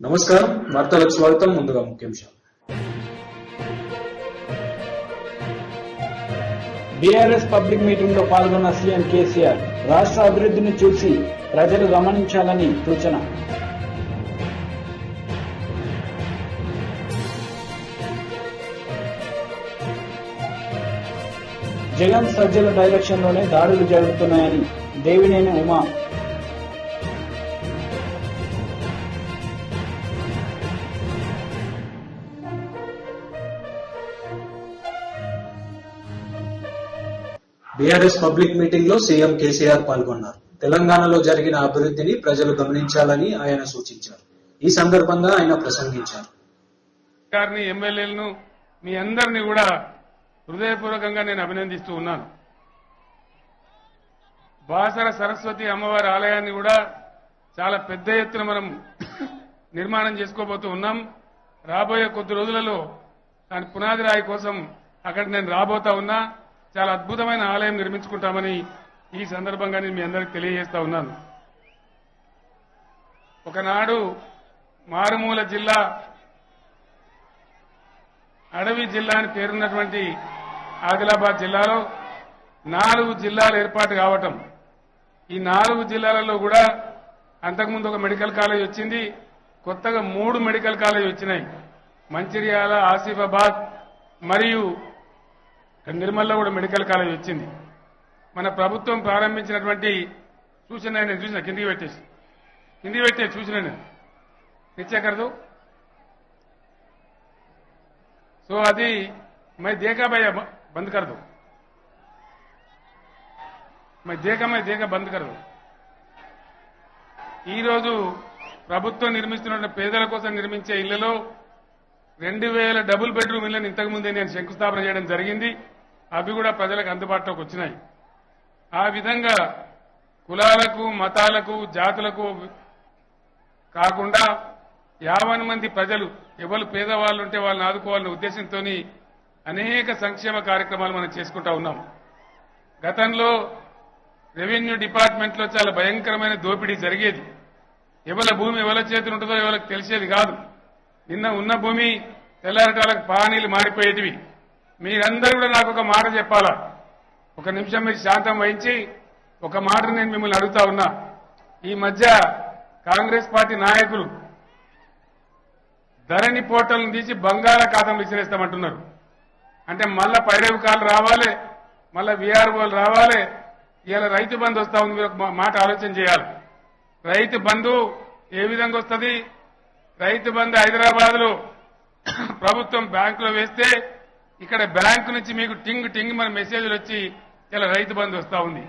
నమస్కారం, వార్తలకు స్వాగతం. ముందుగా ముఖ్యాంశాలు. బీఆర్ఎస్ పబ్లిక్ మీటింగ్ లో పాల్గొన్న సీఎం కేసీఆర్ రాష్ట్ర అభివృద్ధిని చూసి ప్రజలు గమనించాలని సూచన. జగన్ సజ్జల డైరెక్షన్ లోనే దాడులు జరుగుతున్నాయని Devineni Uma. BRS public meeting లో సీఎం కేసీఆర్ పాల్గొన్నారు. తెలంగాణలో జరిగిన అభివృద్ధిని ప్రజలు గమనించాలని ఆయన సూచించారు. ఈ సందర్భంగా ఆయన ప్రసంగించారు. ఎమ్మెల్యేలను మీ అందరినీ కూడా హృదయపూర్వకంగా నేను అభినందిస్తూ ఉన్నాను. బాసర సరస్వతి అమ్మవారి ఆలయాన్ని కూడా చాలా పెద్ద ఎత్తున మనం నిర్మాణం చేసుకోబోతూ ఉన్నాం. రాబోయే కొద్ది రోజులలో దాని పునాది రాయి కోసం అక్కడ నేను రాబోతా ఉన్నా. చాలా అద్భుతమైన ఆలయం నిర్మించుకుంటామని ఈ సందర్భంగా నేను మీ అందరికి తెలియజేస్తా ఉన్నాను. ఒకనాడు మారుమూల జిల్లా, అడవి జిల్లా అని పేరున్నటువంటి ఆదిలాబాద్ జిల్లాలో 4 జిల్లాలు ఏర్పాటు కావటం, ఈ 4 జిల్లాలలో కూడా అంతకుముందు ఒక మెడికల్ కాలేజ్ వచ్చింది. కొత్తగా 3 మెడికల్ కాలేజ్ వచ్చినాయి. మంచిర్యాల, ఆసిఫాబాద్ మరియు నిర్మల్లో కూడా మెడికల్ కాలేజ్ వచ్చింది. మన ప్రభుత్వం ప్రారంభించినటువంటి సూచన నేను చూసిన, కిందికి పెట్టే సూచన నేను తెచ్చాకరదు. సో అది मैं देखा भैया बंद कर दो, मैं देखा बंद कर दो. ఈ రోజు ప్రభుత్వం నిర్మిస్తున్న పేదల కోసం నిర్మించే ఇళ్లలో 2000 డబుల్ బెడ్రూమ్ ఇళ్లను ఇంతకుముందే నేను శంకుస్థాపన చేయడం జరిగింది. అవి కూడా ప్రజలకు అందుబాటులోకి వచ్చినాయి. ఆ విధంగా కులాలకు, మతాలకు, జాతులకు కాకుండా 50 మంది ప్రజలు ఎవరు పేదవాళ్ళు ఉంటే వాళ్ళని ఆదుకోవాలనే ఉద్దేశంతో అనేక సంక్షేమ కార్యక్రమాలు మనం చేసుకుంటా ఉన్నాం. గతంలో రెవెన్యూ డిపార్ట్మెంట్ లో చాలా భయంకరమైన దోపిడీ జరిగేది. ఎవరి భూమి ఎవరి చేతులు ఉంటుందో ఎవరికి తెలిసేది కాదు. నిన్న ఉన్న భూమి తెల్లారటాలకు పానీలు మారిపోయేటివి. మీరందరూ కూడా నాకు ఒక మాట చెప్పాలా. ఒక నిమిషం మీరు శాంతం వహించి ఒక మాట నేను మిమ్మల్ని అడుగుతా ఉన్నా. ఈ మధ్య కాంగ్రెస్ పార్టీ నాయకులు ధరణి పోర్టల్ని తీసి బంగాళాఖాతంలో విసిరేస్తామంటున్నారు. అంటే మళ్ళా పైరవికాలు రావాలి, మళ్ళా వీఆర్ఓలు రావాలి. ఇలా రైతు బంధు వస్తా ఉంది. మీరు ఒక మాట ఆలోచన చేయాలి. రైతు బంధు ఏ విధంగా వస్తుంది? రైతు బంధు హైదరాబాద్ లో ప్రభుత్వం బ్యాంకులో వేస్తే ఇక్కడ బ్యాంకు నుంచి మీకు టింగ్ టింగ్ మన మెసేజ్లు వచ్చి ఇలా రైతు బంధు వస్తా ఉంది.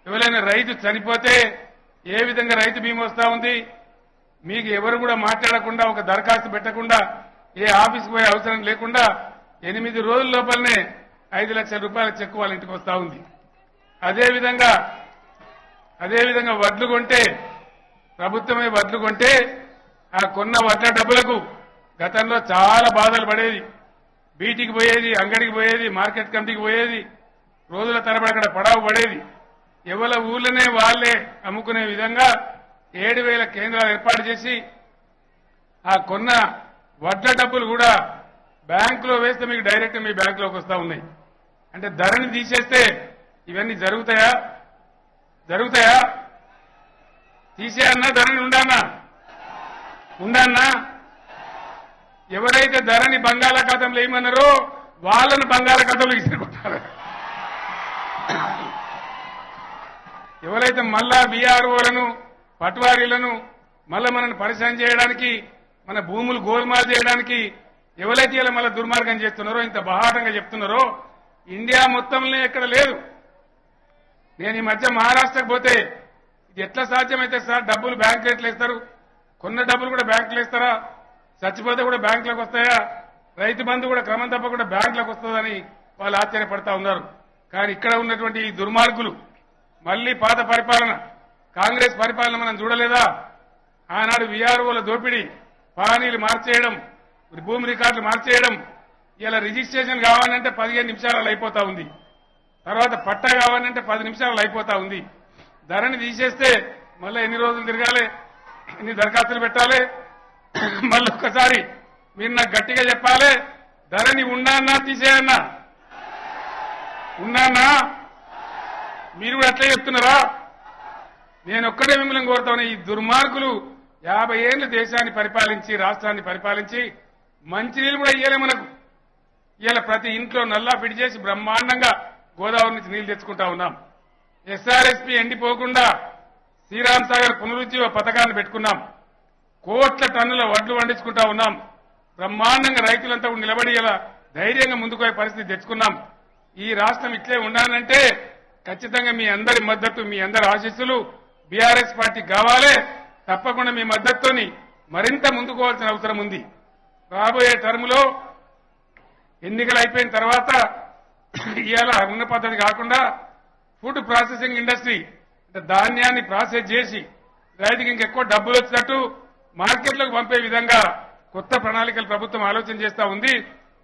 ఎవరైనా రైతు చనిపోతే ఏ విధంగా రైతు బీమా వస్తా ఉంది? మీకు ఎవరు కూడా మాట్లాడకుండా, ఒక దరఖాస్తు పెట్టకుండా, ఏ ఆఫీస్కి పోయే అవసరం లేకుండా 8 రోజుల లోపలనే 5 లక్షల రూపాయల చెక్ వాళ్ళ ఇంటికి వస్తా ఉంది. అదేవిధంగా వడ్లు కొంటే, ప్రభుత్వమే వడ్లు కొంటే ఆ కొన్న వడ్ల డబ్బులకు గతంలో చాలా బాధలు పడేది. బీటికి పోయేది, అంగడికి పోయేది, మార్కెట్ కమిటీకి పోయేది, రోజుల తరబడి అక్కడ పడావు పడేది. ఎవరి ఊర్లోనే వాళ్లే అమ్ముకునే విధంగా 7,000 కేంద్రాలు ఏర్పాటు చేసి ఆ కొన్న వడ్ల డబ్బులు కూడా బ్యాంకులో వేస్తే మీకు డైరెక్ట్ మీ బ్యాంకులోకి వస్తా ఉన్నాయి. అంటే ధరని తీసేస్తే ఇవన్నీ జరుగుతాయా? తీసేయన్నా ధరని ఉండన్నా? ఎవరైతే ధరని బంగాళాఖాతంలో ఏమన్నారో వాళ్ళను బంగాళాఖాతంలో ఇసుకుంటారు. ఎవరైతే మళ్ళా వీఆర్ఓలను, పట్వారీలను మళ్ళా మనల్ని పరిచయం చేయడానికి, మన భూములు గోల్మాల్ చేయడానికి ఎవరైతే ఇలా మళ్ళా దుర్మార్గం చేస్తున్నారో, ఇంత బహాటంగా చెప్తున్నారో ఇండియా మొత్తంలో ఎక్కడ లేదు. నేను ఈ మధ్య మహారాష్ట్రకు పోతే ఇది ఎట్లా సాధ్యమైతే సార్, డబ్బులు బ్యాంకులు ఎట్లా ఇస్తారు? కొన్న డబ్బులు కూడా బ్యాంకులు ఇస్తారా? చచ్చిపోతే కూడా బ్యాంకులకు వస్తాయా? రైతు బంధు కూడా క్రమం తప్పకుండా బ్యాంకులకు వస్తుందని వాళ్ళు ఆశ్చర్యపడతా ఉన్నారు. కానీ ఇక్కడ ఉన్నటువంటి ఈ దుర్మార్గులు మళ్లీ పాత పరిపాలన, కాంగ్రెస్ పరిపాలన మనం చూడలేదా? ఆనాడు వీఆర్ఓల దోపిడీ, పానీలు మార్చేయడం, భూమి రికార్డులు మార్చేయడం. ఇలా రిజిస్ట్రేషన్ కావాలంటే 15 నిమిషాలలో అయిపోతా ఉంది. తర్వాత పట్టా కావాలంటే 10 నిమిషాలలో అయిపోతా ఉంది. ధరని తీసేస్తే మళ్ళీ ఎన్ని రోజులు తిరగాలి, ఎన్ని దరఖాస్తులు పెట్టాలి? మళ్ళీ ఒక్కసారి మీరు నాకు గట్టిగా చెప్పాలి, ధరణి ఉన్నానా తీసేయన్నా? ఉన్నానా? మీరు కూడా అట్లే చెప్తున్నారా? నేను ఒక్కడే మిమ్మల్ని కోరుతాను, ఈ దుర్మార్గులు 50 ఏళ్లు దేశాన్ని పరిపాలించి రాష్ట్రాన్ని పరిపాలించి మంచినీళ్ళు కూడా ఇయ్యలే మనకు. ఇవాళ ప్రతి ఇంట్లో నల్లా ఫిట్ చేసి బ్రహ్మాండంగా గోదావరి నుంచి నీళ్లు తెచ్చుకుంటా ఉన్నాం. ఎస్ఆర్ఎస్పీ ఎండిపోకుండా శ్రీరామ్ సాగర్ పునరుజ్జీవ పథకాన్ని పెట్టుకున్నాం. కోట్ల టన్నుల వడ్లు పండించుకుంటా ఉన్నాం. బ్రహ్మాండంగా రైతులంతా నిలబడి ఇలా ధైర్యంగా ముందుకు పోయే పరిస్థితి తెచ్చుకున్నాం. ఈ రాష్ట్రం ఇట్లే ఉండాలంటే ఖచ్చితంగా మీ అందరి మద్దతు, మీ అందరి ఆశీస్సులు బీఆర్ఎస్ పార్టీ కావాలి. తప్పకుండా మీ మద్దతుతోని మరింత ముందుకు పోవాల్సిన అవసరం ఉంది. రాబోయే టర్ములో ఎన్నికలు అయిపోయిన తర్వాత ఇవాళ ఉన్న పద్ధతి కాకుండా ఫుడ్ ప్రాసెసింగ్ ఇండస్ట్రీ అంటే ధాన్యాన్ని ప్రాసెస్ చేసి రైతుకి ఇంకెక్కువ డబ్బులు వచ్చినట్టు మార్కెట్లకు పంపే విధంగా కొత్త ప్రణాళికలు ప్రభుత్వం ఆలోచన చేస్తా ఉంది.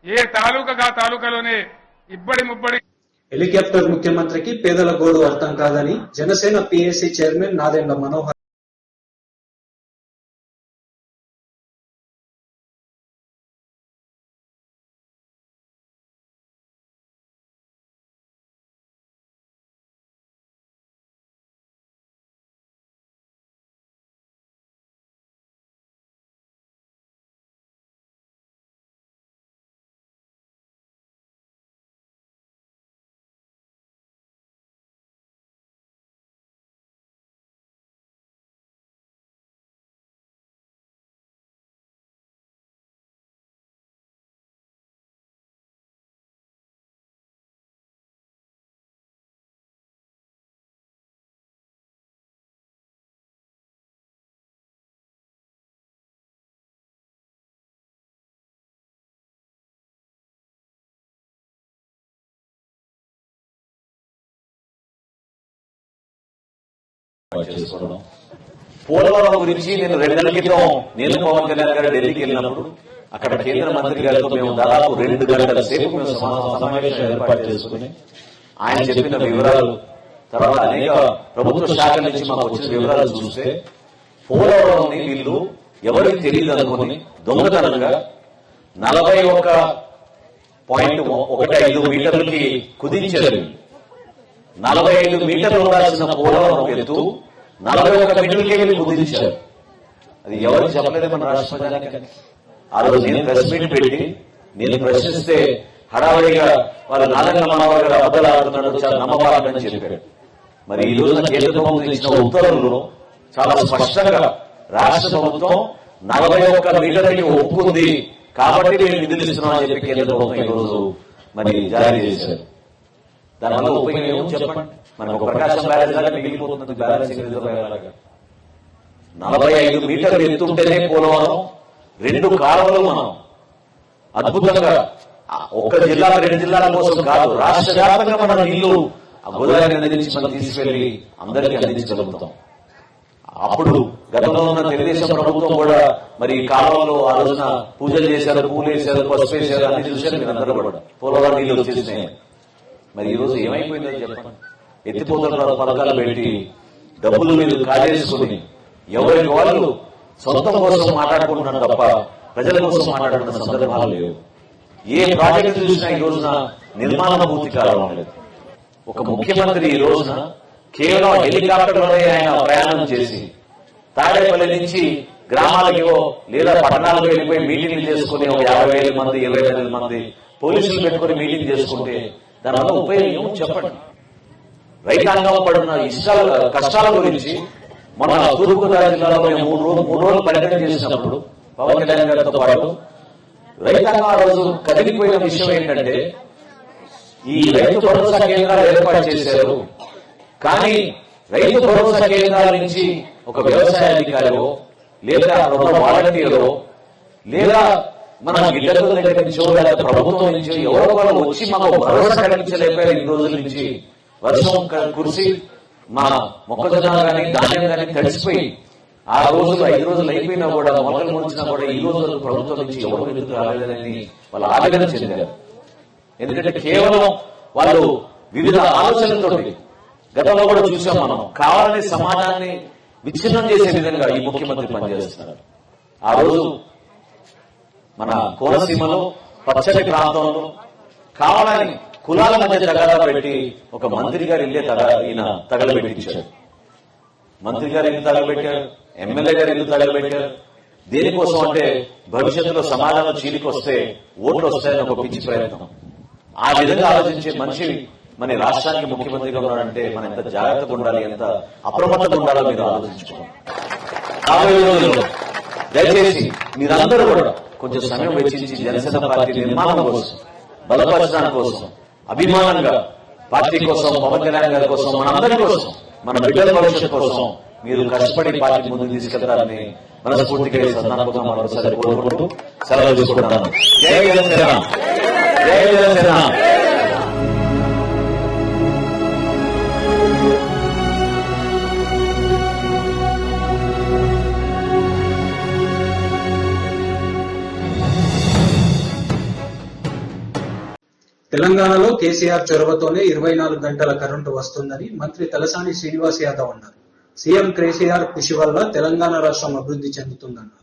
ఏ తాలూకా తాలూకాలోనే ఇబ్బడి ముబ్బడి. హెలికాప్టర్ ముఖ్యమంత్రికి పేదల గోడు అర్థం కాదని జనసేన పీఏసీ చైర్మన్ నాదెండ్ల మనోహర్ చేసుకోవడం. పోలవరం గురించి నేను 2 నెలల క్రితం నేను పవన్ కళ్యాణ్ గారు ఢిల్లీకి వెళ్ళినప్పుడు అక్కడ కేంద్ర మంత్రి గారితో మేము దాదాపు 2 గంటల సేపు సమావేశం ఏర్పాటు చేసుకుని ఆయన చెప్పిన వివరాలు, తర్వాత అనేక ప్రభుత్వ శాఖల నుంచి మాకు వచ్చిన వివరాలు చూస్తే పోలవరం వీళ్ళు ఎవరికి తెలియదు అనుకుని దొంగతనంగా 41.15 మీటర్లకి కుదించారు. 45 మీటర్లు ఉండాల్సిన పోలవరం ఎత్తు 41 మీటర్లకి వెళ్ళి కుదించారు. అది ఎవరికి చెప్పలేదు మన రాష్ట్ర ప్రజానికి. ఆ రోజు నేను ప్రెస్ మీట్ పెట్టి నేను ప్రశ్నిస్తే హడావడిగా వాళ్ళ నారాయణ మనోహర్ గారు అబద్ధాలు చాలా నమ్మబాలని చెప్పాడు. మరి ఈ రోజున కేంద్ర ప్రభుత్వం ఇచ్చిన ఉత్తర్వులు చాలా స్పష్టంగా రాష్ట్ర ప్రభుత్వం 41 మీటర్లకి ఒప్పుకుంది కాబట్టి మేము నిధులు ఇస్తున్నామని చెప్పి కేంద్ర ప్రభుత్వం ఈ రోజు మరి జారీ చేశారు. దానివల్ల ఉపయోగం ఏమో చెప్పండి. మనకు ప్రకాశం బ్యారేజ్ లాగా మిగిలిపోతుంది. బ్యారేజ్ 45 మీటర్లు ఎత్తుంటేనే పోలవరం 2 కాలువలు మనం అద్భుతంగా ఒక్క జిల్లా 2 జిల్లాల కోసం కాదు రాష్ట్ర వ్యాప్తంగా మన నీళ్లు గోదావరి నది నుంచి మనం తీసుకెళ్లి అందరికీ అందించగలుగుతాం. అప్పుడు గతంలో ఉన్న తెలుగుదేశం ప్రభుత్వం కూడా మరి కాలంలో ఆ రోజున పూజలు చేశారు, పూలు వేశారు, పసుపు వేశారు, అన్ని చూశారు మీరు అందరూ కూడా. పోలవరం నీళ్లు వచ్చేసినాయి. మరి ఈ రోజు ఏమైపోయిందో చెప్పండి. ఎత్తిపోతున్న పథకాలు పెట్టి డబ్బులు మీరు కాజేసుకుని ఎవరికి వాళ్ళు సొంతం కోసం మాట్లాడుకుంటున్నారు తప్ప ప్రజల కోసం మాట్లాడుతున్న సందర్భాలు లేవు. ఏ ప్రాజెక్టు చూసినా ఈ రోజున నిర్మాణ పూర్తి కావడం లేదు. ఒక ముఖ్యమంత్రి ఈ రోజున కేవలం హెలికాప్టర్లోనే ఆయన ప్రయాణం చేసి తాడేపల్లి నుంచి గ్రామాలకో లేదా పట్టణాలకు వెళ్ళిపోయి మీటింగ్లు చేసుకుని 50,000 మంది 20,000 మంది పోలీసులు పెట్టుకుని మీటింగ్ చేసుకుంటే దానివల్ల ఉపయోగం చెప్పండి. రైతాంగం పడుతున్న కష్టాల గురించి మన తూర్పుగోదావరి జిల్లాలో మేము 3 రోజులు పర్యటన చేసినప్పుడు పవన్ కళ్యాణ్ గారితో పాటు రైతాంగం ఆ రోజు కదిలిపోయిన విషయం ఏంటంటే ఈ రైతు భరోసా కేంద్రాలు ఏర్పాటు చేశారు. కానీ రైతు భరోసా కేంద్రాల నుంచి ఒక వ్యవసాయ అధికారిలో లేదా వాలంటీరో లేదా మన గిడ్డల దగ్గర నుంచో లేదా ప్రభుత్వం నుంచి ఎవరో వాళ్ళు వచ్చి మనకు భరోసా కలిగించలేకపోయారు. 2 రోజుల నుంచి వర్షం కురిసి మా మొక్కజొన్న కానీ ధాన్యం కానీ తడిసిపోయి ఆ రోజులు 5 రోజులు అయిపోయినా కూడా మొలకలు ముంచినా కూడా ఈ రోజు ప్రభుత్వం నుంచి ఎవరు ఎందుకు రాలేదని వాళ్ళు ఆవేదన చెందారు. ఎందుకంటే కేవలం వాళ్ళు వివిధ ఆలోచనలతోటి గతంలో కూడా చూసాం మనం కావాలని సమాజాన్ని విచ్ఛిన్నం చేసే విధంగా ఈ ముఖ్యమంత్రి పనిచేస్తున్నారు. ఆ రోజు మన కోనసీమలో పచ్చడి ప్రాంతంలో కావాలని కులాల మధ్య తగాదా పెట్టి ఒక మంత్రి గారు ఇల్లే ఈయన తగలబెట్టించారు. మంత్రి గారు ఇల్లు తగలబెట్టారు, ఎమ్మెల్యే గారు ఇల్లు తగలబెట్టారు. దేనికోసం అంటే భవిష్యత్తులో సమాజంలో చీలికి వస్తే ఓట్లు వస్తాయని ఒక పిచ్చి ప్రయత్నం. ఆ విధంగా ఆలోచించే మనిషి మన రాష్ట్రానికి ముఖ్యమంత్రిగా ఉన్నాడంటే మనం ఎంత జాగ్రత్తగా ఉండాలి, ఎంత అప్రమత్తంగా ఉండాలో మీరు ఆలోచించుకోండి. రాబోయే రోజుల్లో దయచేసి మీరందరూ కూడా కొంచెం సమయం వెచ్చించి జనసేన పార్టీ నిర్మాణం కోసం, బలపరచడం కోసం, అభిమానంగా పార్టీ కోసం, పవన్ కళ్యాణ్ గారి కోసం, మనందరి కోసం, మన బిడ్డల భవిష్యత్ కోసం మీరు కష్టపడి పార్టీ ముందుకు తీసుకెళ్తారని మనస్ఫూర్తిగా సందర్భంగా మరోసారి కోరుకుంటూ సెలవు తీసుకుంటాను. జై జనసేన, జై జనసేన. తెలంగాణలో కేసీఆర్ చొరవతోనే 24 గంటల కరెంటు వస్తుందని మంత్రి తలసాని శ్రీనివాస్ యాదవ్ అన్నారు. సీఎం కేసీఆర్ కృషి వల్ల తెలంగాణ రాష్ట్రం అభివృద్ధి చెందుతుందన్నారు.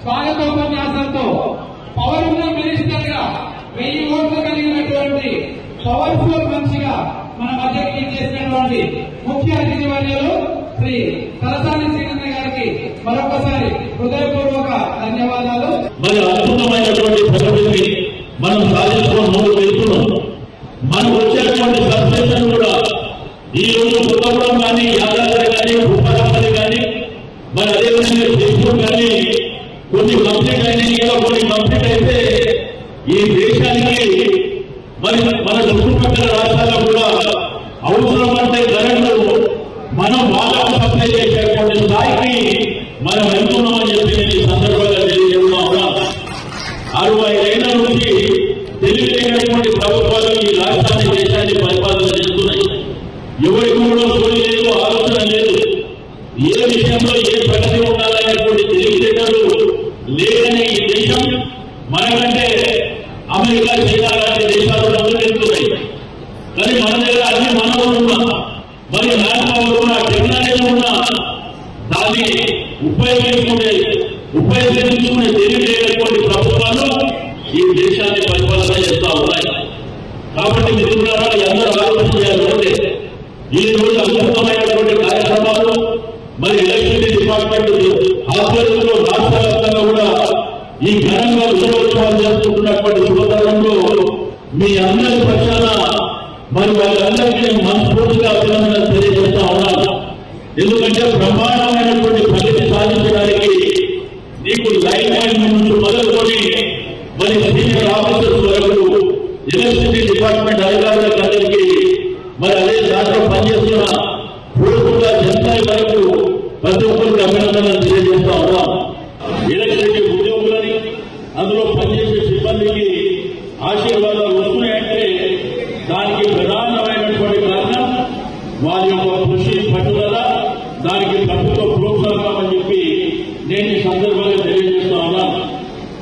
స్వాగతోపన్యాసంతో పవర్ఫుల్ మినిస్టర్ గా 1000 ఓట్లు కలిగినటువంటి పవర్ఫుల్ మనిషిగా మన మధ్యకి చేసినటువంటి ముఖ్య అతిథి వర్యులు శ్రీ తలసాని శ్రీనివాస గారికి మరొకసారి హృదయపూర్వక ధన్యవాదాలు. మరి అద్భుతమైనటువంటి ప్రగతిని మనం సాధించుకొని ముందుకు వెళ్తున్నాం. మనకు వచ్చేటువంటి సబ్స్టేషన్ కూడా ఈ రోజు కొత్తగూడెం కానీ, యాదాద్రి కానీ, భూపాలపల్లి కానీ, మరి అదేవిధంగా జైపూర్ కానీ కొన్ని కంప్లీట్ అయినాయి. ఇంకా కొన్ని కంప్లీట్ అయితే ఈ దేశానికి మరి మన చుట్టుపక్కల రాష్ట్రాలకు కూడా అవసరం అంటే కరెంటు మనం వాళ్ళకు సప్లై చేసేటువంటి స్థాయికి మనం వెళ్తున్నామని చెప్పి నేను ఈ సందర్భంగా తెలియజేస్తా ఉన్నా. 60 ఏళ్ల నుంచి తెలియలేనటువంటి ప్రభుత్వాలు ఈ రాష్ట్రాన్ని, దేశాన్ని పరిపాలన చేస్తున్నాయి. ఎవరికి కూడా సోయి లేదు, ఆలోచన లేదు. ఏ విషయంలో ఏ ప్రగతి ఉండాలనేటువంటి తెలివితేటలు లేదని ఈ దేశం మనకంటే అమెరికా, చైనా లాంటి దేశాలు వెళ్తున్నాయి. కానీ మన దగ్గర అన్ని మనవులు ఉన్నా, మరి మ్యాన్పవర్ ఉన్నా, టెక్నాలజీ ఉన్నా దాన్ని ఉపయోగించుకునే తెలియలేనటువంటి ప్రభుత్వాలు ఈ దేశాన్ని పరిపాలన చేస్తా ఉన్నాయి. కాబట్టి మిత్రులారా, అందరూ ఆలోచన చేయాలంటే ఈ రోజు అద్భుతమైనటువంటి కార్యక్రమాలు మరి ఎలక్ట్రిసిటీ డిపార్ట్మెంట్ ఆధ్వర్యంలో రాష్ట్ర వ్యాప్తంగా కూడా ఈ ఘనంగా విజయోత్సవాలు జరుపుకుంటున్నటువంటి శుభతరంలో మీ అందరి పక్షాన మరి వాళ్ళందరికీ నేను మనస్ఫూర్తిగా అభినందనలు తెలియజేస్తా ఉన్నాను. ఎందుకంటే బ్రహ్మాండమైనటువంటి ప్రగతి సాధించడానికి నీకు లైన్ మైన్ నుంచి మొదలుకొని మరి సీనియర్ ఆఫీసర్స్ వరకు ఎలక్ట్రిసిటీ డిపార్ట్మెంట్ అధికారులకు అందరికీ మరి అదే దాంట్లో పనిచేస్తున్న పూర్తిగా జనతా వరకు ప్రతి ఒక్కరికి అభినందనలు తెలియజేస్తా ఉన్నాం. ఎలక్ట్రిసిటీ ఉద్యోగులని, అందులో పనిచేసే సిబ్బందికి ఆశీర్వాదాలు వస్తున్నాయంటే దానికి ప్రధానమైనటువంటి కారణం వారి యొక్క కృషి, పట్టుదల, దానికి ప్రభుత్వ ప్రోత్సాహం అని చెప్పి నేను ఈ సందర్భంగా తెలియజేస్తా ఉన్నాను.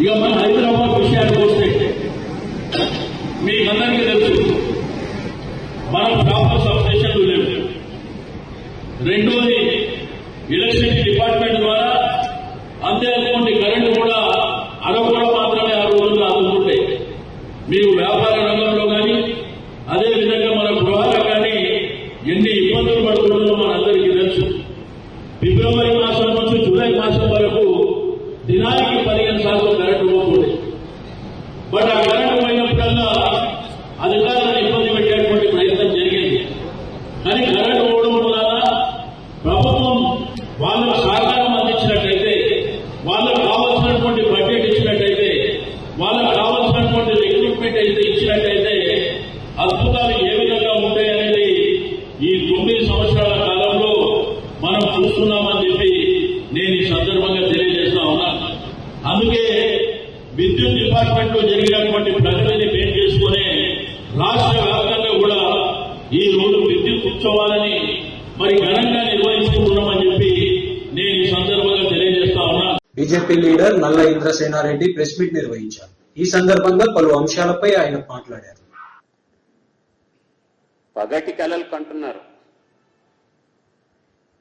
ఇక మన హైదరాబాద్ విషయానికి వస్తే మీకందరికీ తెలుసు, మనం ప్రాపర్ సబ్స్టేషన్లు లేవు. రెండోది, ఎలక్ట్రిసిటీ డిపార్ట్మెంట్ ద్వారా అందేటువంటి కరెంటు కూడా అరకొర మాత్రమే ఆ రోజుల్లో అందుతుంటాయి. మీకు వ్యాపార ఫిబ్రవరి మాసం నుంచి జూలై మాసం వరకు దినానికి 15 సార్లు కరెంటు పోతుంది. బట్ ఆ కరెంటు పోయినప్పుడల్లా అధికారులను ఇబ్బంది పెట్టేటువంటి ప్రయత్నం జరిగింది. కానీ కరెంటు పోవడం వల్ల ప్రభుత్వం వాళ్ళకు సహకారం అందించినట్లయితే, వాళ్ళకు కావాల్సినటువంటి బడ్జెట్ ఇచ్చినట్లయితే, వాళ్ళకు కావాల్సినటువంటి రిక్రూట్మెంట్ అయితే ఇచ్చినట్లయితే అద్భుతాలు ఏ విధంగా ఉంటాయనేది ఈ 9 సంవత్సరాల కాలంలో మనం చూస్తున్నామని చెప్పి నేను ఈ సందర్భంగా తెలియజేస్తా ఉన్నాను. అందుకే విద్యుత్ డిపార్ట్మెంట్ లో జరిగినటువంటి ప్రగతిని బేస్ చేసుకునే రాష్ట్ర వ్యాప్తంగా కూడా ఈ రోజు విద్యుత్ ఉత్సవాలని మరి ఘనంగా నిర్వహిస్తున్నామని చెప్పి నేను ఈ సందర్భంగా తెలియజేస్తా ఉన్నాను. బీజేపీ లీడర్ నల్ల ఇంద్రసేనారెడ్డి ప్రెస్ మీట్ నిర్వహించారు. ఈ సందర్భంగా పలు అంశాలపై ఆయన మాట్లాడారు. పగటి కలలు కంటున్నారు.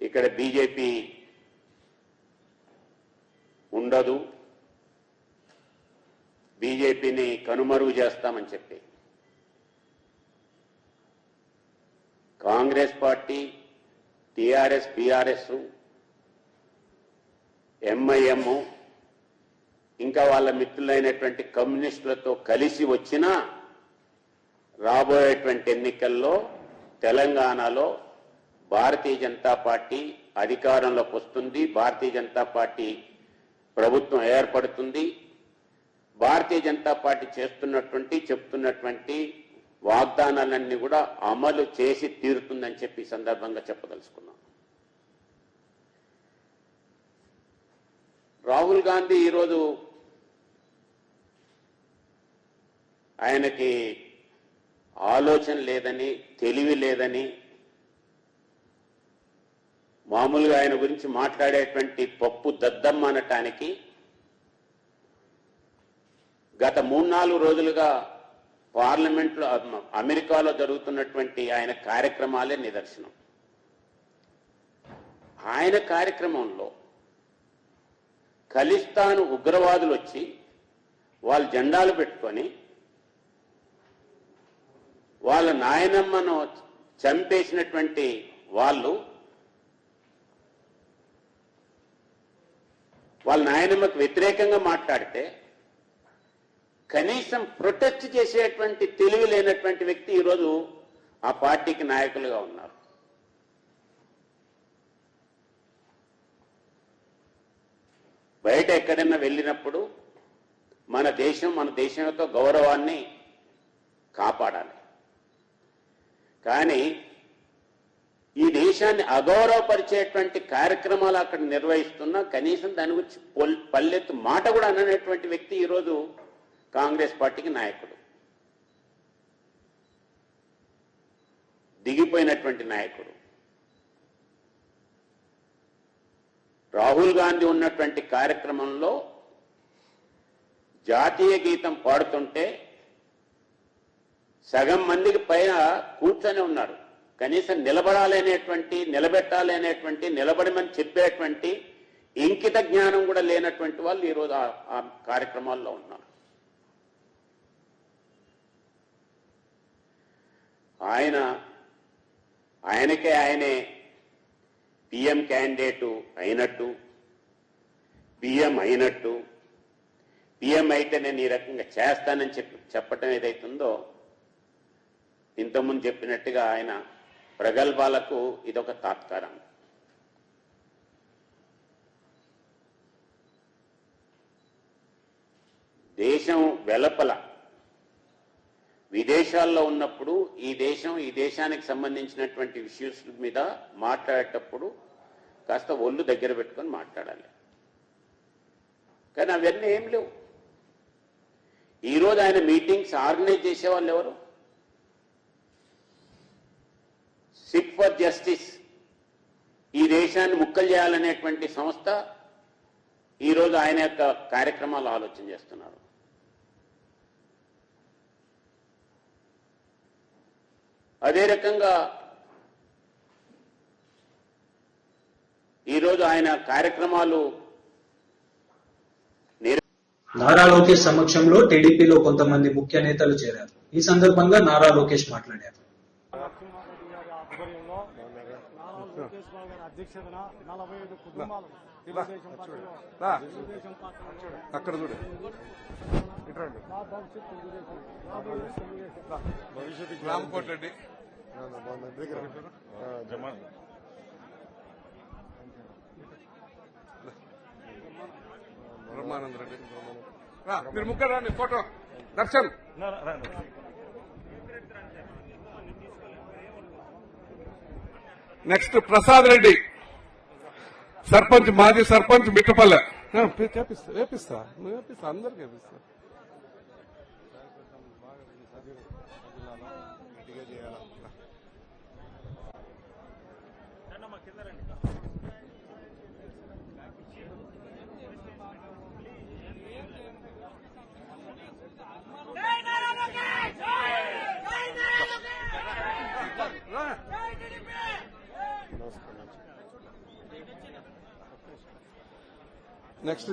ఇక్కడ బీజేపీ ఉండదు, బీజేపీని కనుమరుగు చేస్తామని చెప్పి Congress party, TRS, BRS, MIM ఇంకా వాళ్ళ మిత్రులైనటువంటి కమ్యూనిస్టులతో కలిసి వచ్చినా రాబోయేటువంటి ఎన్నికల్లో తెలంగాణలో భారతీయ జనతా పార్టీ అధికారంలోకి వస్తుంది, భారతీయ జనతా పార్టీ ప్రభుత్వం ఏర్పడుతుంది. భారతీయ జనతా పార్టీ చెప్తున్నటువంటి వాగ్దానాలన్నీ కూడా అమలు చేసి తీరుతుందని చెప్పి ఈ సందర్భంగా చెప్పదలుచుకున్నాం. రాహుల్ గాంధీ ఈరోజు ఆయనకి ఆలోచన లేదని, తెలివి లేదని, మామూలుగా ఆయన గురించి మాట్లాడేటువంటి పప్పు దద్దమ్మ అనటానికి గత 3-4 రోజులుగా పార్లమెంట్లో అమెరికాలో జరుగుతున్నటువంటి ఆయన కార్యక్రమాలే నిదర్శనం. ఆయన కార్యక్రమంలో ఖలిస్తాన్ ఉగ్రవాదులు వచ్చి వాళ్ళు జెండాలు పెట్టుకొని వాళ్ళ నాయనమ్మను చంపేసినటువంటి వాళ్ళు వాళ్ళ నాయనమ్మకు వ్యతిరేకంగా మాట్లాడితే కనీసం ప్రొటెస్ట్ చేసేటువంటి తెలివి లేనటువంటి వ్యక్తి ఈరోజు ఆ పార్టీకి నాయకులుగా ఉన్నారు. బయట ఎక్కడైనా వెళ్ళినప్పుడు మన దేశం యొక్క గౌరవాన్ని కాపాడాలి. కానీ ఈ దేశాన్ని అగౌరవపరిచేటువంటి కార్యక్రమాలు అక్కడ నిర్వహిస్తున్నా కనీసం దాని గురించి పల్లెత్తు మాట కూడా అననేటువంటి వ్యక్తి ఈరోజు కాంగ్రెస్ పార్టీకి నాయకుడు, దిగిపోయినటువంటి నాయకుడు. రాహుల్ గాంధీ ఉన్నటువంటి కార్యక్రమంలో జాతీయ గీతం పాడుతుంటే సగం మందికి పైన కూర్చొని ఉన్నారు. కనీసం నిలబెట్టాలి అనేటువంటి నిలబడమని చెప్పేటువంటి ఇంకిత జ్ఞానం కూడా లేనటువంటి వాళ్ళు ఈరోజు ఆ కార్యక్రమాల్లో ఉన్నారు. ఆయనే పిఎం క్యాండిడేటు అయినట్టు, పిఎం అయినట్టు, పిఎం అయితే నేను ఈ రకంగా చేస్తానని చెప్పటం ఏదైతుందో ఇంతకుముందు చెప్పినట్టుగా ఆయన ప్రగల్భాలకు ఇదొక తాత్కారం. దేశం వెలుపల విదేశాల్లో ఉన్నప్పుడు ఈ దేశానికి సంబంధించినటువంటి ఇష్యూస్ మీద మాట్లాడేటప్పుడు కాస్త ఒళ్ళు దగ్గర పెట్టుకొని మాట్లాడాలి. కానీ అవన్నీ ఏం లేవు. ఈరోజు ఆయన మీటింగ్స్ ఆర్గనైజ్ చేసేవాళ్ళు ఎవరు? సిక్ ఫర్ జస్టిస్, ఈ దేశాన్ని ముక్కలు చేయాలనేటువంటి సంస్థ ఈరోజు ఆయన యొక్క కార్యక్రమాలు ఆలోచన చేస్తున్నారు. అదే రకంగా ఈరోజు ఆయన కార్యక్రమాలు నారా లోకేష్ సమక్షంలో టీడీపీలో కొంతమంది ముఖ్య నేతలు చేరారు. ఈ సందర్భంగా నారా లోకేష్ మాట్లాడారు. అధ్యక్షతన 45 కుటుంబాలు తెలుగుదేశం పార్టీలో అక్కడ చూడు నా భవిష్యత్ తెలుగుదేశం భవిష్యత్తు రామకోటి రెడ్డి బ్రహ్మానంద రెడ్డి మీరు ముగ్గురు రండి ఫోటో దర్శన్ నెక్స్ట్ ప్రసాద్ రెడ్డి సర్పంచ్ మాజీ సర్పంచ్ మిట్టపల్లె వేపిస్తా అందరికి వేపిస్తా నెక్స్ట్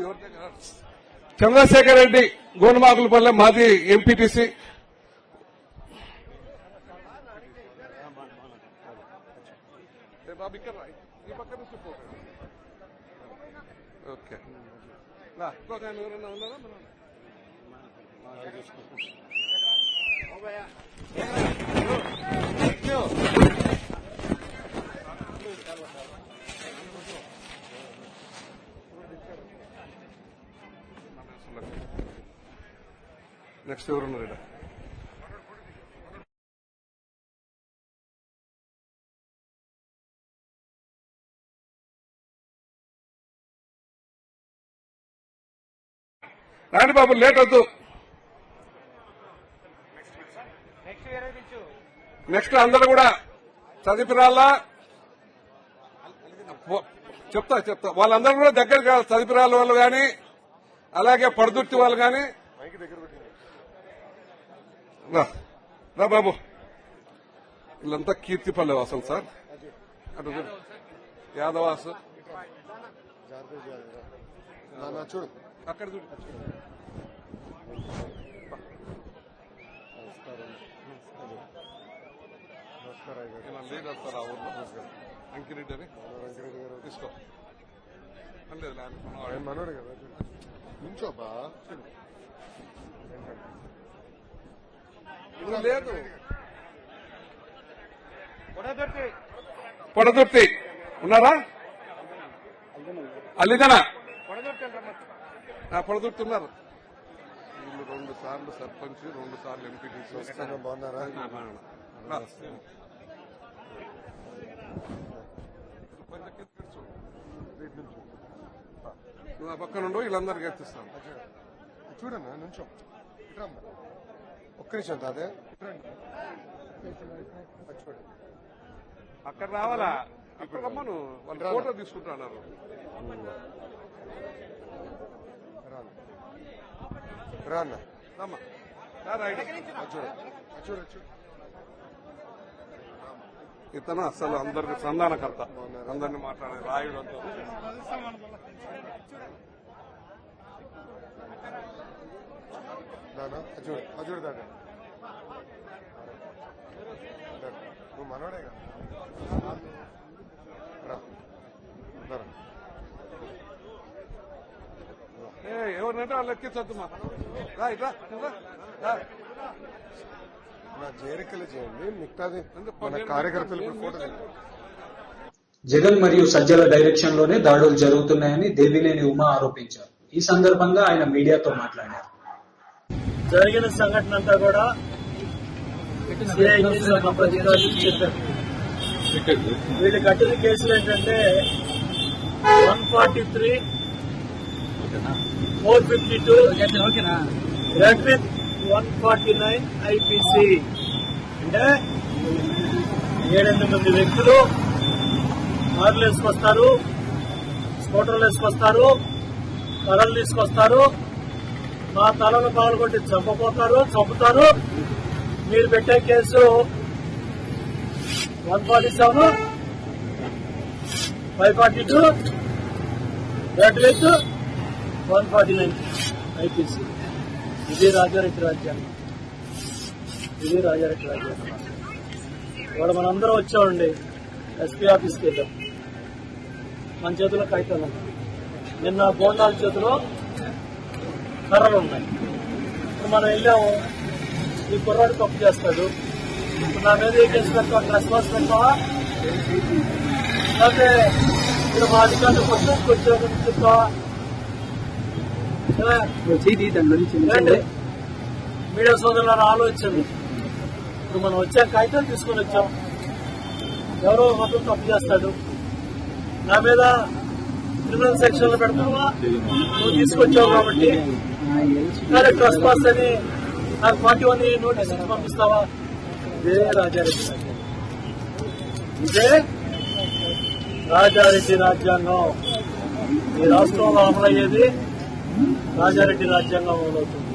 చంద్రశేఖర్ రెడ్డి గోనమాకులపల్లె మాజీ ఎంపీటీసీ ఓకే ఎవరన్నా ఉన్నారా నెక్స్ట్ ఎవరున్నారు రాణి బాబు లేట్ వద్దు. నెక్స్ట్ అందరూ కూడా చదివిరాలా చెప్తా వాళ్ళందరూ కూడా దగ్గరికి రావాలి. చదివిరాల వాళ్ళు కానీ అలాగే పడుదుర్తి వాళ్ళు కానీ రా బాబు. వీళ్ళంతా కీర్తిపల్లె వాసులు సార్. అటు యాదవాసు చూడు అక్కడ చూడు. లీడర్ సార్ ఆ ఊర్లో అంకిరెడ్డి అని తీసుకో మనోడు కదా నుంచోబా లేదు. పొడదుర్తి ఉన్నారా? అల్లిదనా పొడదుర్తి ఉన్నారు. వీళ్ళు 2 సార్లు సర్పంచ్ 2 సార్లు ఎంపీటీసీ వస్తాను. బాగున్నారా? నువ్వు ఆ పక్కన ఉండు. వీళ్ళందరికీ ఎత్తిస్తాను. చూడన్నా నుంచో ఒక్క నిమిషం తాదే. అక్కడ రావాలా? అక్కడ రమ్మను. వాళ్ళు ఫోటో తీసుకుంటున్నారు. ఇతను అసలు అందరికి సంధానకర్త. అందరినీ మాట్లాడే రాయుడు అంతా అజుడు దాకా నువ్వు మనోడే కదా. ఎవరినంటే వాళ్ళు ఎక్కించద్దు. మా ఇట్లా నా చేరికలు చేయండి. మిగతాది మన కార్యకర్తలు ఫోటో. జగన్ మరియు సజ్జల డైరెక్షన్ లోనే దాడులు జరుగుతున్నాయని దేవినేని ఉమా ఆరోపించారు. ఈ సందర్భంగా ఆయన మీడియాతో మాట్లాడారు. జరిగిన సంఘటన అంతా కూడా వీళ్ళు కట్టిన కేసులు ఏంటంటే 143, 452 రెడ్ విత్ 149 ఐపీసీ. అంటే 7-8 మంది వ్యక్తులు కార్లు వేసుకొస్తారు, స్కూటర్లు వేసుకొస్తారు, కర్రలు తీసుకొస్తారు, మా తలను పాల్గొట్టి చంపుతారు. మీరు పెట్టే కేసు 147, 542 రెడ్ విత్ 149 ఐపీసీ. ఇది రాజారెడ్డి రాజ్యాంగం. ఇవాళ మనందరం వచ్చామండి. ఎస్పీ ఆఫీస్కి వెళ్ళాం. మన చేతిలో కాగితాలు ఉన్నాయి. నిన్న గోండాల చేతిలో కర్రలు ఉన్నాయి. ఇప్పుడు మనం వెళ్ళాము, ఈ కుర్రాడు తప్పు చేస్తాడు, ఇప్పుడు నా మీద ఏ కేసు పెడతావా, ట్రెస్పాస్ పెడతావా, లేకపోతే ఇప్పుడు మా అధికారులు క్వశ్చన్స్ వచ్చారని చెప్తావా? మీడియా సోదరులను ఆలోచించండి. ఇప్పుడు మనం వచ్చాం, కాగితాలు తీసుకొని వచ్చాం, ఎవరో మొత్తం తప్పు చేస్తాడు, నా మీద క్రిమినల్ సెక్షన్ లో పెడతావా? నువ్వు తీసుకొచ్చావు కాబట్టి ట్రెస్పాస్ అని నాకు 41 నోటీస్ పంపిస్తావా? ఇదే రాజారెడ్డి, ఇదే రాజారెడ్డి రాజ్యాంగం. ఈ రాష్ట్రంలో అమలయ్యేది రాజారెడ్డి రాజ్యాంగం అమలవుతుంది.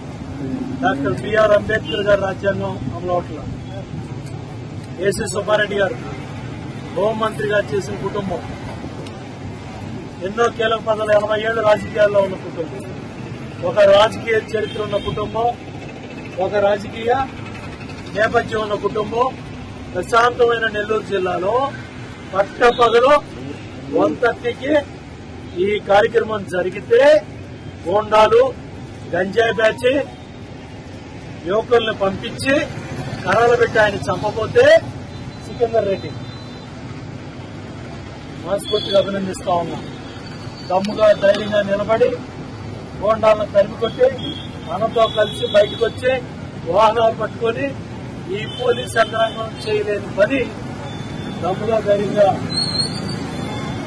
డాక్టర్ బిఆర్ అంబేద్కర్ గారి రాజ్యాంగం అమలవట్ల. ఏసీ సుబ్బారెడ్డి గారు హోంమంత్రిగా చేసిన కుటుంబం, ఎన్నో కీలక పదవులు, 80 ఏళ్లు రాజకీయాల్లో ఉన్న కుటుంబం, ఒక రాజకీయ చరిత్ర ఉన్న కుటుంబం, ఒక రాజకీయ నేపథ్యం ఉన్న కుటుంబం. ప్రశాంతమైన నెల్లూరు జిల్లాలో పట్టపగలు 1:30కి ఈ కార్యక్రమం జరిగితే గోండాలు, గంజాయి బ్యాచ్ యువకుల్ని పంపించి కర్రలు పెట్టి ఆయన చంపబోతే సికిందర్ రెడ్డి మనస్ఫూర్తిగా అభినందిస్తా ఉన్నాం. దమ్ముగా ధైర్యంగా నిలబడి గోండాలను తరిమికొట్టి మనతో కలిసి బయటకు వచ్చి వాహనాలు పట్టుకొని ఈ పోలీస్ యంత్రాంగం చేయలేని పని దమ్ముగా ధైర్యంగా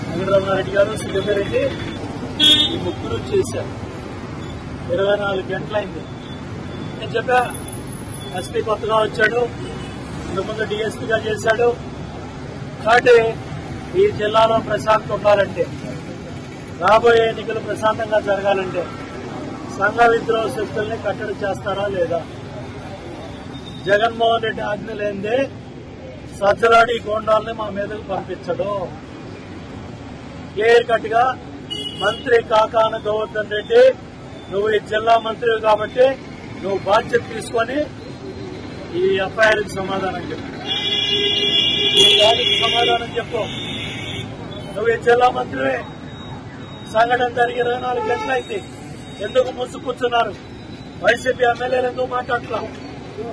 వెంకటరమణారెడ్డి గారు, సికిందర్ రెడ్డి ఈ ముగ్గురు చేశారు. 24 గంటలైంది. నేను చెప్పా, ఎస్పీ కొత్తగా వచ్చాడు, ఇంతకుముందు డీఎస్పీగా చేశాడు. కాబట్టి ఈ జిల్లాలో ప్రశాంతం ఉండాలంటే, రాబోయే ఎన్నికలు ప్రశాంతంగా జరగాలంటే సంఘ విద్రోహ శక్తుల్ని కట్టడి చేస్తారా లేదా? జగన్మోహన్ రెడ్డి ఆజ్ఞ లేనిదే సజ్జలాడి గోండాల్ని మా మీదకు పంపించడు. క్లియర్ కట్ గా మంత్రి కాకాన గోవర్ధన్ రెడ్డి, నువ్వు ఈ జిల్లా మంత్రివి కాబట్టి నువ్వు బాధ్యత తీసుకొని ఈ ఎఫ్ఐఆర్కి సమాధానం చెప్పు, ఈ దానికి సమాధానం చెప్పు. నువ్వు ఈ జిల్లా మంత్రివే. సంఘటన జరిగి 24 గంటలైంది. ఎందుకు ముసు కూర్చున్నారు? వైసీపీ ఎమ్మెల్యేలు ఎందుకు మాట్లాడట్లా?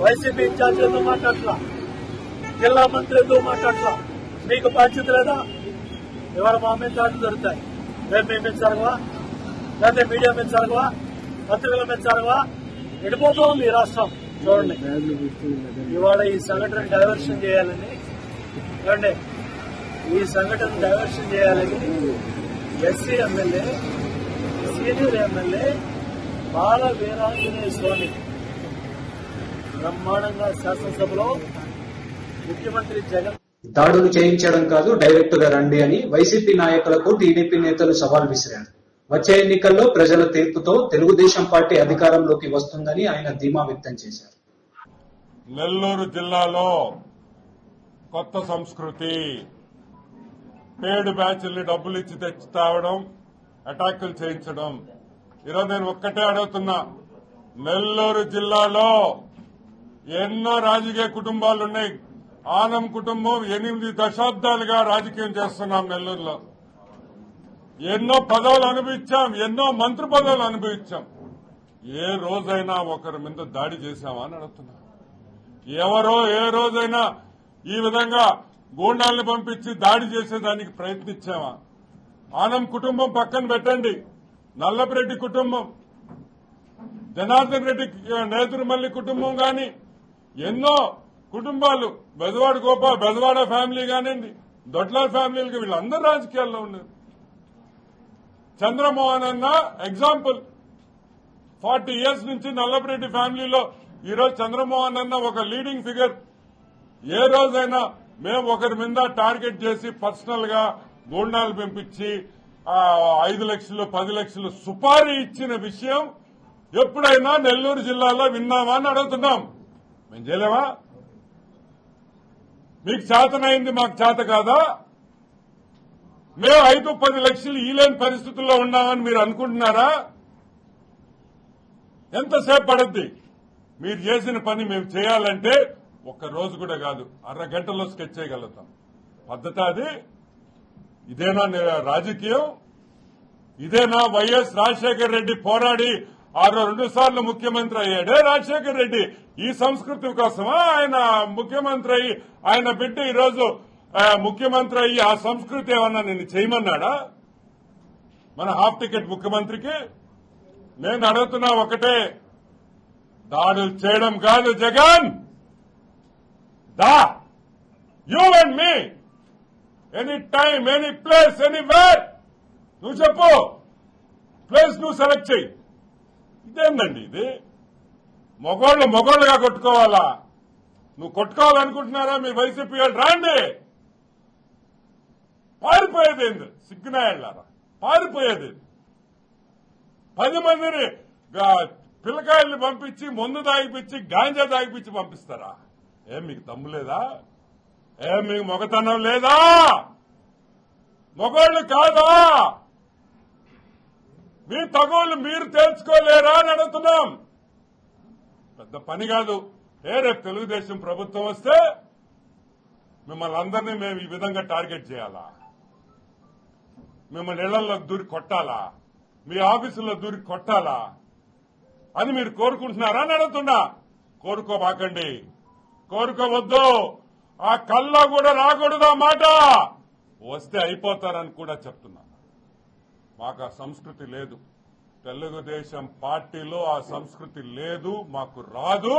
వైసీపీ ఇన్ఛార్జ్ ఎందుకు మాట్లాడట్లా? జిల్లా మంత్రి ఎందుకు మాట్లాడట్లా? మీకు బాధ్యత లేదా? ఇవాళ మా మీద దాడులు జరుగుతాయి, రేపు మీ మీద జరగవా? లేకపోతే మీడియా మీద జరగవా? పత్రికల మీద జరగవా? ఎడిపోతూ ఉంది ఈ రాష్ట్రం. చూడండి, ఇవాళ ఈ సంఘటన డైవర్షన్ చేయాలని, చూడండి, ఈ సంఘటన డైవర్షన్ చేయాలని ఎస్సీ ఎమ్మెల్యే, సీనియర్ ఎమ్మెల్యే బాల వీరాంజనేయ స్వామి బ్రహ్మాండంగా శాసనసభలో ముఖ్యమంత్రి జగన్ దాడులు చేయించడం కాదు, డైరెక్ట్ గా రండి అని వైసీపీ నాయకులకు టీడీపీ నేతలు సవాల్ విసిరారు. వచ్చే ఎన్నికల్లో ప్రజల తీర్పుతో తెలుగుదేశం పార్టీ అధికారంలోకి వస్తుందని ఆయన ధీమా వ్యక్తం చేశారు. నెల్లూరు జిల్లాలో కొత్త సంస్కృతి, పేడు బ్యాచ్ల్ని డబ్బులు ఇచ్చి తెచ్చి తావడం, అటాకులు చేయించడం. ఈరోజు నేను ఒక్కటే అడుగుతున్నా, నెల్లూరు జిల్లాలో ఎన్నో రాజకీయ కుటుంబాలున్నాయి. ఆనం కుటుంబం 8 దశాబ్దాలుగా రాజకీయం చేస్తున్నాం నెల్లూరులో. ఎన్నో పదవులు అనుభవించాం, ఎన్నో మంత్రి పదవులు అనుభవించాం. ఏ రోజైనా ఒకరి మీద దాడి చేశామా అని అడుగుతున్నా. ఎవరో ఏ రోజైనా ఈ విధంగా గూండాల్ని పంపించి దాడి చేసేదానికి ప్రయత్నించామా? ఆనం కుటుంబం పక్కన పెట్టండి, నల్లపురెడ్డి కుటుంబం, జనార్దన్ రెడ్డి నేదురుమల్లి కుటుంబం గాని, ఎన్నో కుటుంబాలు, బెజవాడ ఫ్యామిలీ కానివ్వండి, దొడ్ల ఫ్యామిలీలకి, వీళ్ళందరూ రాజకీయాల్లో ఉన్నారు. చంద్రమోహన్ అన్న ఎగ్జాంపుల్, 40 years నుంచి నల్లపురెడ్డి ఫ్యామిలీలో ఈరోజు చంద్రమోహన్ అన్న ఒక లీడింగ్ ఫిగర్. ఏ రోజైనా మేము ఒకరి మీద టార్గెట్ చేసి పర్సనల్ గా గూండాలు పంపించి 5 లక్షలు 10 లక్షలు సుపారీ ఇచ్చిన విషయం ఎప్పుడైనా నెల్లూరు జిల్లాలో విన్నామా అని అడుగుతున్నాం. మేము చేయలేమా? మీకు చేతనైంది, మాకు చేత కాదా? మేము 5-10 లక్షలు ఈలేని పరిస్థితుల్లో ఉన్నామని మీరు అనుకుంటున్నారా? ఎంతసేపు పడుద్ది? మీరు చేసిన పని మేము చేయాలంటే ఒక్క రోజు కూడా కాదు, 1/2 గంటలో స్కెచ్ చేయగలుగుతాం. పద్ధతి అది. ఇదేనా రాజకీయం? ఇదేనా వైఎస్ రాజశేఖర రెడ్డి పోరాడి 2 సార్లు ముఖ్యమంత్రి అయ్యాడే రాజశేఖర రెడ్డి ఈ సంస్కృతి కోసమా? ఆయన ముఖ్యమంత్రి అయ్యి ఆయన బిడ్డ ఈరోజు ముఖ్యమంత్రి అయ్యి ఆ సంస్కృతి ఏమన్నా నిన్ను చేయమన్నాడా? మన హాఫ్ టికెట్ ముఖ్యమంత్రికి నేను అడుగుతున్నా ఒకటే, దాడులు చేయడం కాదు జగన్, దా you and me any time any place anywhere నువ్వు చెప్పు, ప్లేస్ నువ్వు సెలెక్ట్ చెయ్యి. ఇదేందండి ఇది? మొగోళ్ళుగా కొట్టుకోవాలా? నువ్వు కొట్టుకోవాలనుకుంటున్నారా మీ వైసీపీ వాళ్ళు? రాండి, పారిపోయేది ఏంది? సిగ్గునాయాళ్ళారా, పారిపోయేది 10 మందిని పిల్లకాయల్ని పంపించి మందు తాగిపించి గాంజా తాగిపించి పంపిస్తారా? ఏం మీకు దమ్ము లేదా? ఏం మీకు మొగతనం లేదా? మొగోళ్ళు కాదా? మీ తగోళ్ళు మీరు తేల్చుకోలేరా అని అడుగుతున్నాం. పెద్ద పని కాదు. రేపు తెలుగుదేశం ప్రభుత్వం వస్తే మిమ్మల్ని అందరినీ మేము ఈ విధంగా టార్గెట్ చేయాలా? మిమ్మల్ని ఇళ్లలో దూరి కొట్టాలా? మీ ఆఫీసుల్లో దూరి కొట్టాలా అని మీరు కోరుకుంటున్నారా అని అడుగుతున్నా. కోరుకోబాకండి, కోరుకోవద్దు. ఆ కల్లో కూడా రాకూడదు ఆ మాట. వస్తే అయిపోతారని కూడా చెప్తున్నా. మాకు ఆ సంస్కృతి లేదు. తెలుగుదేశం పార్టీలో ఆ సంస్కృతి లేదు, మాకు రాదు.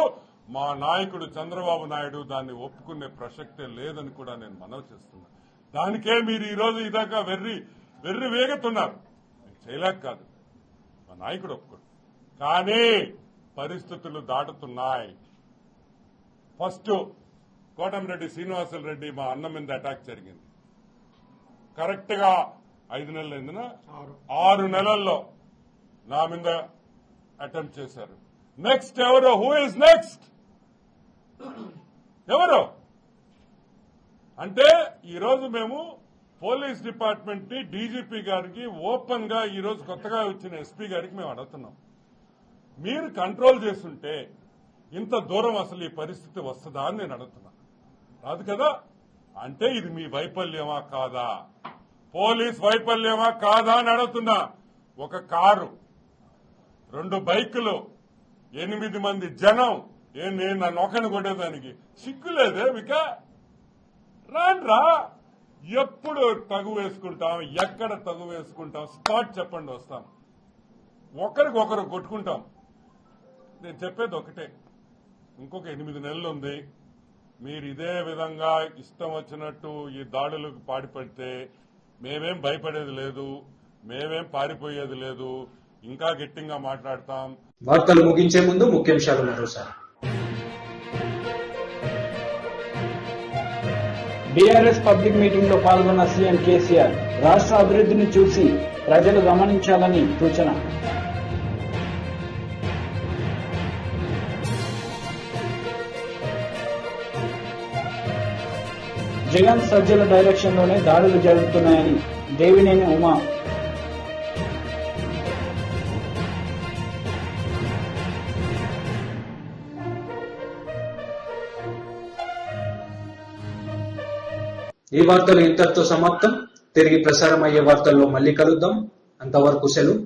మా నాయకుడు చంద్రబాబు నాయుడు దాన్ని ఒప్పుకునే ప్రసక్తే లేదని కూడా నేను మనవి చేస్తున్నా. దానికే మీరు ఈ రోజు ఇదాకా వెర్రి వేగుతున్నారు. చేయలేక కాదు, మా నాయకుడు ఒప్పుకోడు. కానీ పరిస్థితులు దాటుతున్నాయి. ఫస్ట్ కోటమిరెడ్డి శ్రీనివాసులు రెడ్డి మా అన్న మీద అటాక్ జరిగింది. కరెక్ట్ గా 5 నెలలు అయిందినా 6 నెలల్లో నా మీద అటెంప్ట్ చేశారు. నెక్స్ట్ ఎవరు? Who is next? ఎవరు అంటే ఈరోజు మేము పోలీస్ డిపార్ట్మెంట్ ని డీజీపీ గారికి ఓపెన్ గా ఈరోజు కొత్తగా వచ్చిన ఎస్పీ గారికి మేము అడుగుతున్నాం. మీరు కంట్రోల్ చేస్తుంటే ఇంత దూరం అసలు ఈ పరిస్థితి వస్తుందా అని నేను అడుగుతున్నా. రాదు కదా? అంటే ఇది మీ వైఫల్యమా కాదా? పోలీస్ వైఫల్యమా కాదా అని అడుగుతున్నా. ఒక కారు, 2 బైకులు, 8 మంది జనం, నేను నన్ను ఒకరిని కొట్టేదానికి సిగ్గులేదే మీక? రాండ్రా, ఎప్పుడు తగు వేసుకుంటాం, ఎక్కడ తగు వేసుకుంటాం, స్పాట్ చెప్పండి వస్తాం. ఒకరికొకరు కొట్టుకుంటాం. నేను చెప్పేది ఒకటే, ఇంకొక 8 నెలలు ఉంది. మీరు ఇదే విధంగా ఇష్టం వచ్చినట్టు ఈ దాడులకు పాడిపడితే మేమేం భయపడేది లేదు, మేమేం పారిపోయేది లేదు, ఇంకా గట్టిగా మాట్లాడతాం. వార్తలు ముగించే ముందు ముఖ్యాంశాలు మరోసారి. బీఆర్ఎస్ పబ్లిక్ మీటింగ్ లో పాల్గొన్న సీఎం కేసీఆర్ రాష్ట్ర అభివృద్ధిని చూసి ప్రజలు గమనించాలని సూచన. జగన్ సజ్జల డైరెక్షన్ లోనే దాడులు జరుగుతున్నాయని దేవినేని ఉమా. ఈ వార్తలు ఇంతటితో సమాప్తం. తిరిగి ప్రసారం అయ్యే వార్తల్లో మళ్ళీ కలుద్దాం. అంతవరకు సెలవు.